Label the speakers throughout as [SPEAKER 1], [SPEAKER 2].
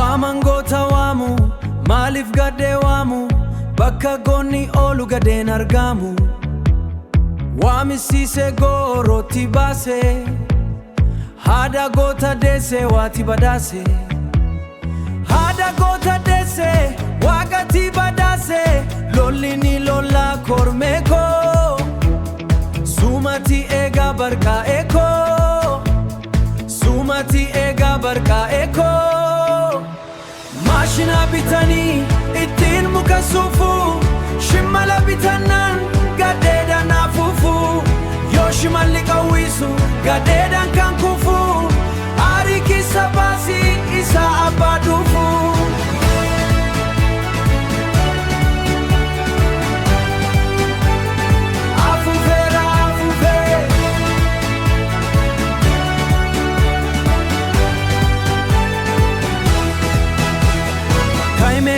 [SPEAKER 1] Waamangota waamu maaliif gadee waamu bakka goonni oolu gadeen argamu waamisiise goorotti baase haadha goota deesse waati badaase haadha goota deesse waaqati badaase lollini lolla kormeeko sumati eega barqaa'eeko sumati eega barqaa'eeko maashina bitanii ittiin muka suufu shimala bitannaan gadeedhaan afuufu yoo shimalli qawwisu gadeedhaan kan kufu aarii keessa baasii isa abbaa dhufu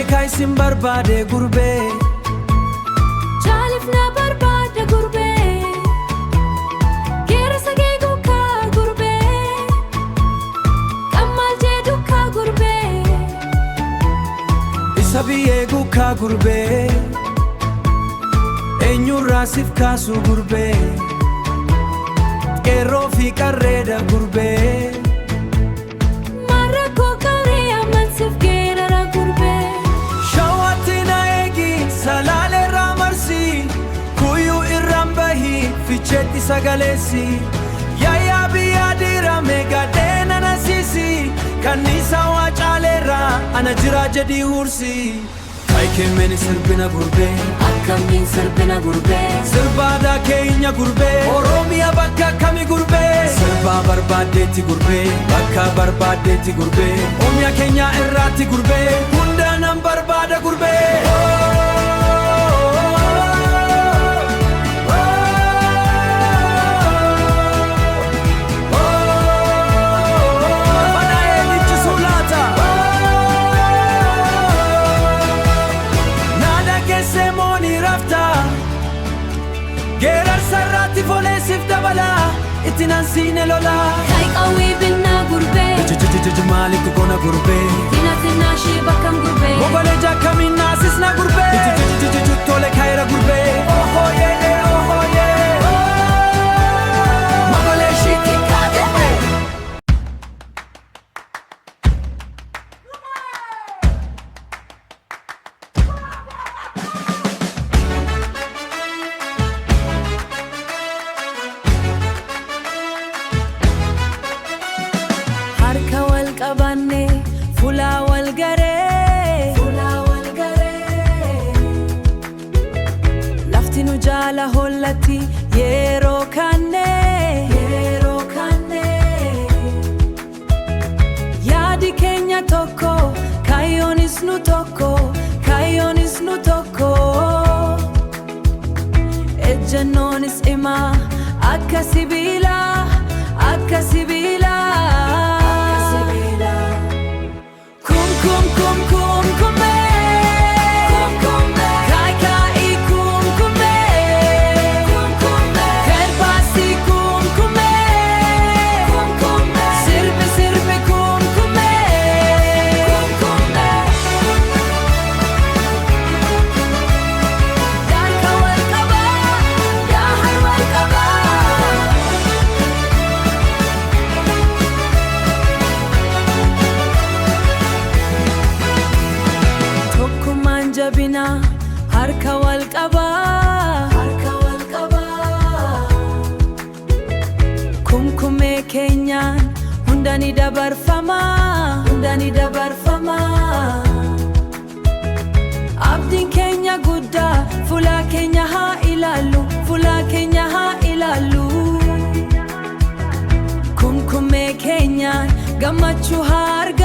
[SPEAKER 1] Kaisin barbade gurbe
[SPEAKER 2] Chalif na barbade gurbe Kera sage guka gurbe Kamal je duka gurbe
[SPEAKER 1] Isabiye guka gurbe Enyur rasif kasu gurbe Kero fi karreda gurbe Fichetti sagalesi Yaya biyadira mega dena nasisi Kanisa wacalera ana jira jadi hursi Kaike meni sirbina gurbe
[SPEAKER 2] Akkamin sirbina gurbe
[SPEAKER 1] Sirbada keenya gurbe Oromia bakka kami gurbe Sirba barbadeti gurbe Bakka barbadeti gurbe Omia keenya irrati gurbe Hunda nan barbada gurbe Gerar sarratti volesif dabala itinan sine lola
[SPEAKER 2] Kai qawi binna gurbe
[SPEAKER 1] Malik tukona gurbe
[SPEAKER 2] Tina shi bakam gurbe
[SPEAKER 1] Mogole jakamin nasisna gurbe Tole kaira gurbe Oho ye oho ye Mogole shiki kagebe
[SPEAKER 2] Qabanne fula wal gare laftinu jala hollati yero kanne yadi kenya tokko kayonis nu tokko ejjannonis ima akka sibila jabina harka wal qaba kumkume keenyaan hundani dabarfama abdiin keenya guddaa fuula keenya haa ilaallu kumkume keenyaan gammachuu haa arga